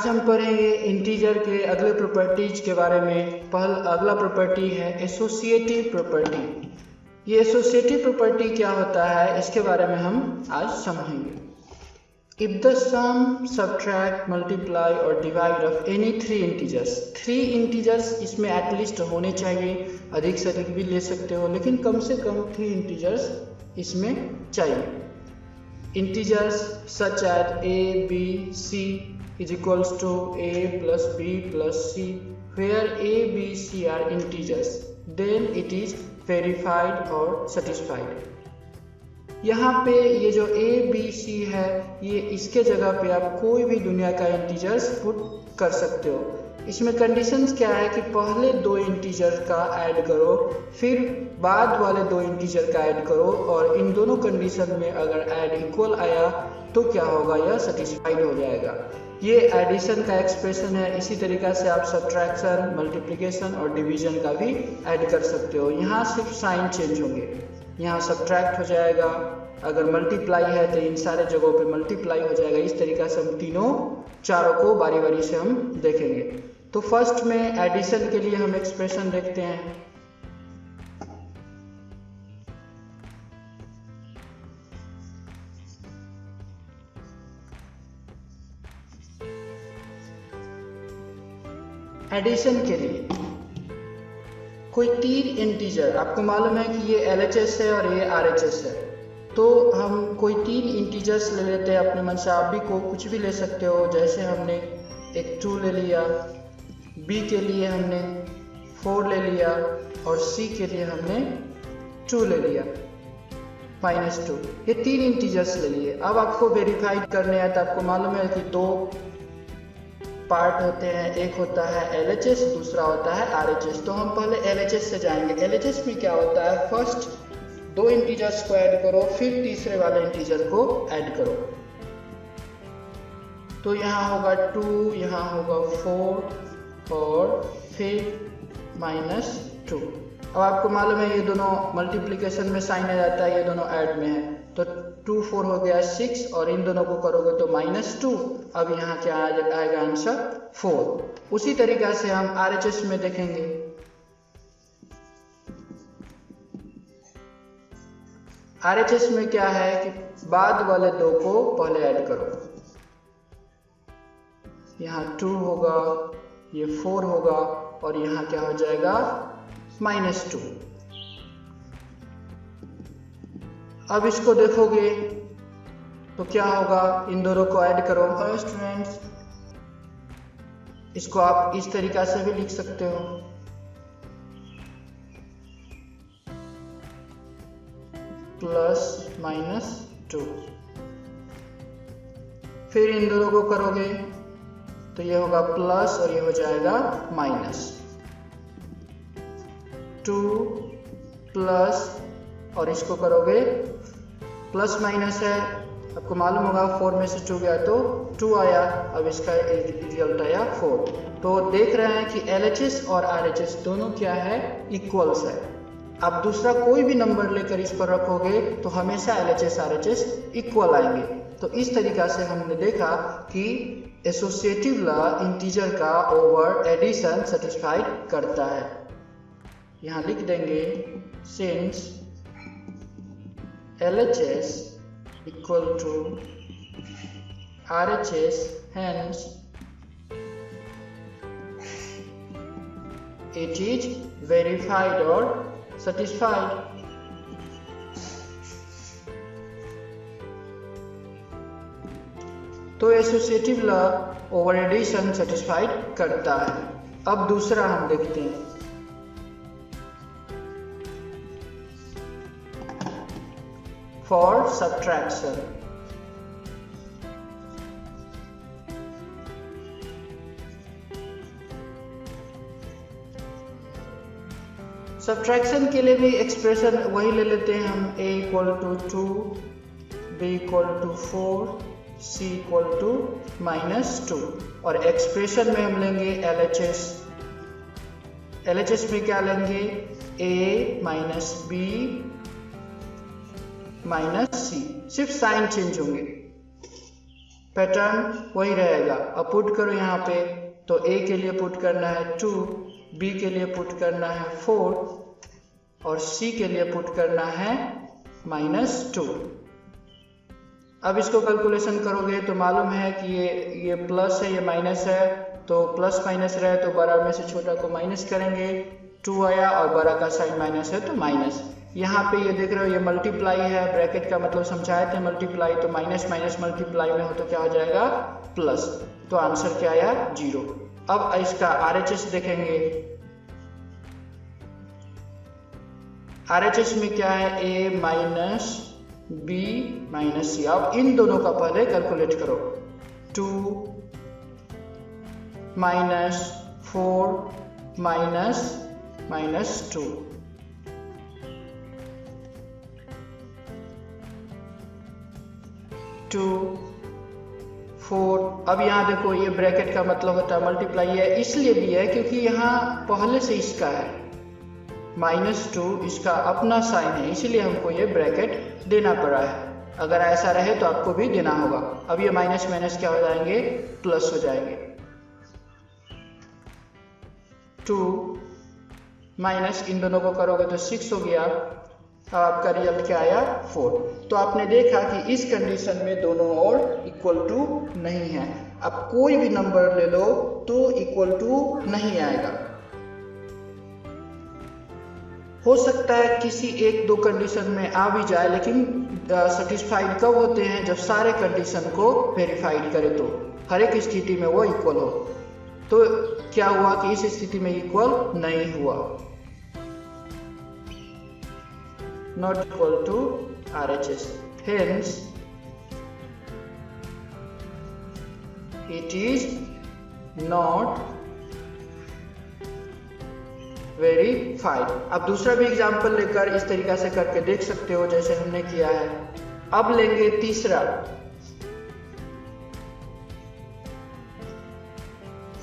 आज हम पढ़ेंगे इंटीजर के अगले प्रॉपर्टीज के बारे में। अगला प्रॉपर्टी है एसोसिएटिव प्रॉपर्टी। ये एसोसिएटिव प्रॉपर्टी क्या होता है इसके बारे में हम आज समझेंगे। If the sum, subtract, multiply और divide of any three integers इसमें एटलीस्ट होने चाहिए, अधिक से अधिक भी ले सकते हो, लेकिन कम से कम 3 इंटीजर्स इसमें चाहिए। Integers such as a, b, c is equals to a plus b plus c, where a, b, c are integers, then it is verified or satisfied। यहाँ पे ये जो a, b, c है, ये इसके जगह पे आप कोई भी दुनिया का इंटीजर्स पुट कर सकते हो। इसमें कंडीशंस क्या है कि पहले 2 इंटीजर का ऐड करो, फिर बाद वाले 2 इंटीजर का ऐड करो, और इन दोनों कंडीशन में अगर ऐड इक्वल आया तो क्या होगा, यह सेटिस्फाइड हो जाएगा। ये एडिशन का एक्सप्रेशन है। इसी तरीक़ा से आप सब्ट्रैक्शन, मल्टीप्लिकेशन और डिवीजन का भी ऐड कर सकते हो। यहाँ सिर्फ साइन चेंज होंगे, यहाँ सब्ट्रैक्ट हो जाएगा, अगर मल्टीप्लाई है तो इन सारे जगहों पे मल्टीप्लाई हो जाएगा। इस तरीक़ा से हम चारों को बारी बारी से हम देखेंगे। तो फर्स्ट में एडिशन के लिए हम एक्सप्रेशन देखते हैं। एडिशन के लिए कोई 3 इंटीजर, आपको मालूम है कि ये LHS है और ये RHS है, तो हम कोई 3 इंटीजर्स ले लेते हैं अपने मन से। आप भी को कुछ भी ले सकते हो, जैसे हमने एक 2 ले लिया, B के लिए हमने 4 ले लिया और C के लिए हमने 2 ले लिया, -2। ये 3 इंटीजर्स ले लिए। अब आपको वेरीफाइड करने हैं, तो आपको मालूम है कि 2 पार्ट होते हैं, एक होता है LHS, दूसरा होता है RHS। तो हम पहले LHS से जाएंगे। LHS में क्या होता है, फर्स्ट 2 इंटीजर्स को ऐड करो, फिर तीसरे वाले इंटीजर को ऐड करो। तो यहाँ होगा 2, यहाँ होगा 4 और फिर -2। अब आपको मालूम है ये दोनों मल्टीप्लिकेशन में साइन आ जाता है, ये दोनों ऐड में है, तो 2 4 हो गया 6, और इन दोनों को करोगे तो -2। अब यहाँ क्या आएगा आंसर 4। उसी तरीक़ा से हम RHS में देखेंगे। RHS में क्या है कि बाद वाले 2 को पहले ऐड करो। यहाँ 2 होगा, ये 4 होगा, और यहाँ क्या हो जाएगा -2। अब इसको देखोगे तो क्या होगा, इन दोनों को ऐड करो। हेलो स्टूडेंट्स, इसको आप इस तरीका से भी लिख सकते हो, +-2। फिर इन दोनों को करोगे तो ये होगा प्लस और ये हो जाएगा -2 और इसको करोगे प्लस माइनस है, आपको मालूम होगा 4 में से 2 गया तो 2 आया। अब इसका रिजल्ट आया 4। तो देख रहे हैं कि LHS और RHS दोनों क्या है, इक्वल्स है। आप दूसरा कोई भी नंबर लेकर इस पर रखोगे तो हमेशा LHS RHS इक्वल आएंगे। तो इस तरीका से हमने देखा कि एसोसिएटिव लॉ इंटीजर का ओवर एडिशन सेटिस्फाइड करता है। यहाँ लिख देंगे since LHS equal to RHS, hence it is verified or satisfied। तो associative law over addition satisfied करता है। अब दूसरा हम देखते हैं। फॉर सब्ट्रैक्शन, सब्ट्रैक्शन के लिए भी एक्सप्रेशन वही ले लेते हैं हम। A = 2, B = 4, C = -2, और एक्सप्रेशन में हम लेंगे LHS। LHS में क्या लेंगे, A - B - C, सिर्फ साइन चेंज होंगे। पैटर्न वही रहेगा। अब पुट करो यहाँ पे, तो A के लिए पुट करना है 2, B के लिए पुट करना है 4 और C के लिए पुट करना है -2। अब इसको कैलकुलेशन करोगे तो मालूम है कि ये प्लस है, ये माइनस है, तो प्लस माइनस रहे तो बड़ा में से छोटा को माइनस करेंगे, 2 आया और बड़ा का साइन माइनस है तो माइनस। यहाँ पे ये देख रहे हो ये मल्टीप्लाई है, ब्रैकेट का मतलब समझाए थे मल्टीप्लाई, तो माइनस माइनस मल्टीप्लाई में हो तो क्या हो जाएगा प्लस, तो आंसर क्या आया 0। अब इसका RHS देखेंगे, RHS में क्या है A minus B minus C। अब इन दोनों का पहले कैलकुलेट करो, 2 माइनस 4 माइनस 2, 2 4। अब यहाँ देखो ये ब्रैकेट का मतलब होता है मल्टीप्लाई है, इसलिए भी है क्योंकि यहाँ पहले से इसका है -2, इसका अपना साइन है, इसीलिए हमको ये ब्रैकेट देना पड़ा है। अगर ऐसा रहे तो आपको भी देना होगा। अब ये माइनस माइनस क्या हो जाएंगे प्लस हो जाएंगे, 2 माइनस इन दोनों को करोगे तो 6 हो गया। अब आपका रिजल्ट क्या आया 4। तो आपने देखा कि इस कंडीशन में दोनों ओर इक्वल टू नहीं है। अब कोई भी नंबर ले लो तो इक्वल टू नहीं आएगा। हो सकता है किसी 1-2 कंडीशन में आ भी जाए, लेकिन सेटिस्फाइड कब होते हैं जब सारे कंडीशन को वेरीफाइड करे, तो हर एक स्थिति में वो इक्वल हो। तो क्या हुआ कि इस स्थिति में इक्वल नहीं हुआ, not equal to RHS, hence it is not verified. अब दूसरा भी एग्जाम्पल लेकर इस तरीका से करके देख सकते हो जैसे हमने किया है। अब लेंगे तीसरा,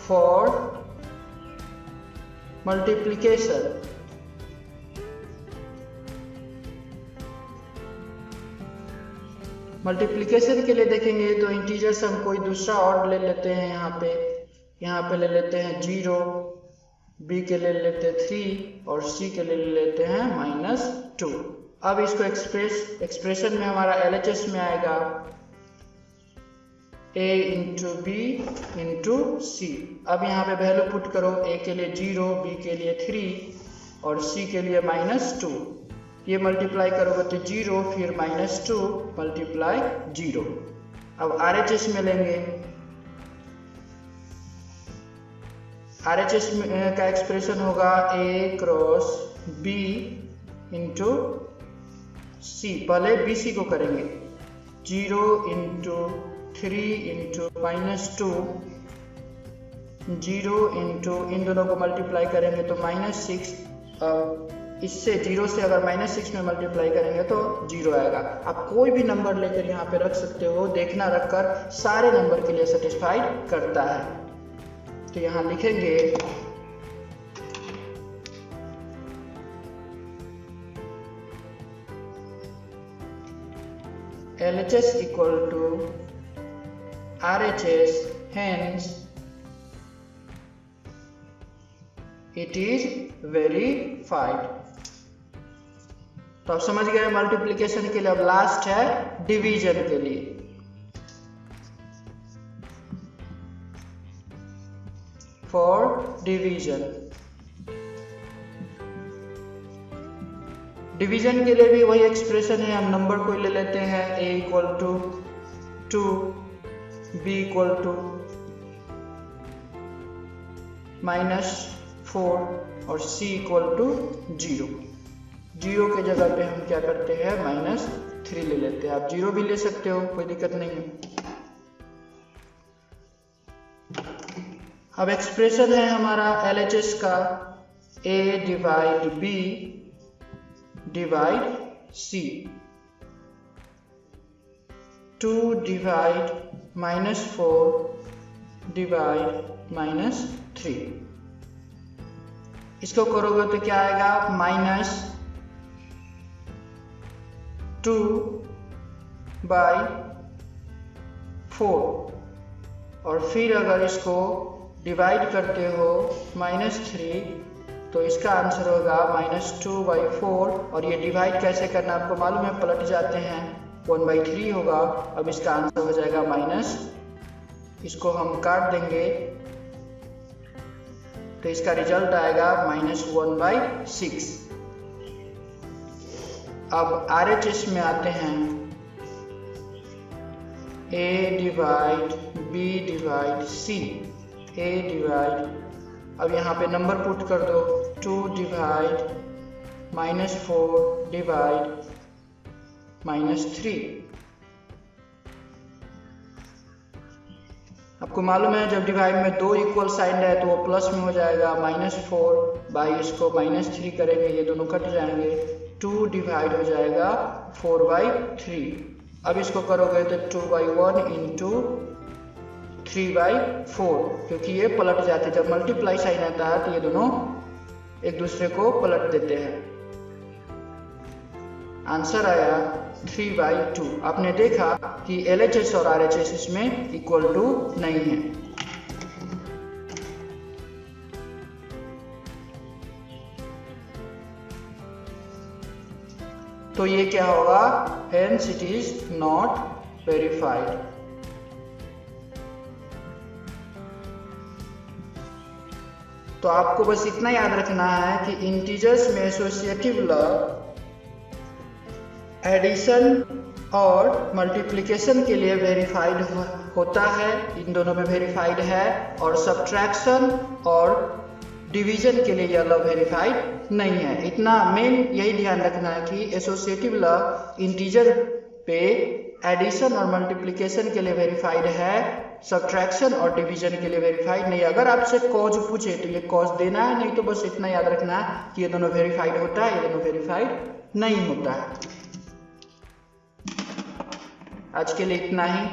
फॉर मल्टीप्लिकेशन। मल्टीप्लिकेशन के लिए देखेंगे तो इंटीजर्स हम कोई दूसरा और ले लेते हैं। यहाँ पे ले लेते हैं 0, B के लिए लेते हैं 3 और C के लिए लेते हैं -2। अब इसको एक्सप्रेशन में हमारा LHS में आएगा A into B into C। अब यहाँ पे वैल्यू पुट करो, A के लिए 0, B के लिए 3 और C के लिए -2। ये मल्टीप्लाई करोगे तो 0 फिर -2 मल्टीप्लाई 0। अब RHS में लेंगे, RHS का एक्सप्रेशन होगा A cross B into C। पहले BC को करेंगे, 0 इंटू 3 इंटू -2, 0 इंटू इन दोनों को मल्टीप्लाई करेंगे तो -6। इससे 0 से अगर -6 में मल्टीप्लाई करेंगे तो 0 आएगा। आप कोई भी नंबर लेकर यहाँ पे रख सकते हो, देखना रखकर सारे नंबर के लिए सेटिस्फाइड करता है। तो यहाँ लिखेंगे LHS equal to RHS, hence it is verified। तो आप समझ गए मल्टीप्लिकेशन के लिए। अब लास्ट है डिवीजन के लिए। फॉर डिवीजन, डिवीजन के लिए भी वही एक्सप्रेशन है। हम नंबर को ले लेते हैं, A equal to 2, B equal to -4 और C इक्वल टू 0। 0 के जगह पे हम क्या करते हैं -3 ले लेते हैं। आप 0 भी ले सकते हो, कोई दिक्कत नहीं है। अब एक्सप्रेशन है हमारा LHS का A divide B divide C, 2 divide -4 divide -3। इसको करोगे तो क्या आएगा -2/4 4 और फिर अगर इसको डिवाइड करते हो -3 तो इसका आंसर होगा -2/4। और ये डिवाइड कैसे करना आपको मालूम है, पलट जाते हैं 1/3 होगा। अब इसका आंसर हो जाएगा माइनस, इसको हम काट देंगे तो इसका रिजल्ट आएगा -1/6। अब RHS में आते हैं, A divide B divide C, A divide, अब यहाँ पे नंबर पुट कर दो, 2 डिवाइड -4 डिवाइड -3। आपको मालूम है जब डिवाइड में 2 इक्वल साइन है तो वो प्लस में हो जाएगा, -4 बाई इसको -3 करेंगे, ये दोनों कट जाएंगे, 2 डिवाइड हो जाएगा 4/3। अब इसको करोगे तो 2/1 इंटू 3/4, क्योंकि ये पलट जाते हैं, जब मल्टीप्लाई साइन आता है तो ये दोनों एक दूसरे को पलट देते हैं। आंसर आया 3/2। आपने देखा कि LHS और RHS इसमें इक्वल टू नहीं है। तो ये क्या होगा, hence it is not verified। तो आपको बस इतना याद रखना है कि इंटीजर्स में एसोसिएटिव लॉ एडिशन और मल्टीप्लिकेशन के लिए वेरीफाइड होता है, इन दोनों में वेरीफाइड है, और सब्ट्रैक्शन और डिवीजन के लिए यह लॉ वेरीफाइड नहीं है। इतना मेन यही ध्यान रखना है कि एसोसिएटिव लॉ इंटीजर पे एडिशन और मल्टीप्लिकेशन के लिए वेरीफाइड है, सब्ट्रैक्शन और डिवीजन के लिए वेरीफाइड नहीं। अगर आपसे कॉज पूछे तो ये कॉज देना है, नहीं तो बस इतना याद रखना है कि ये दोनों वेरीफाइड होता है, ये दोनों वेरीफाइड नहीं होता है। आज के लिए इतना ही।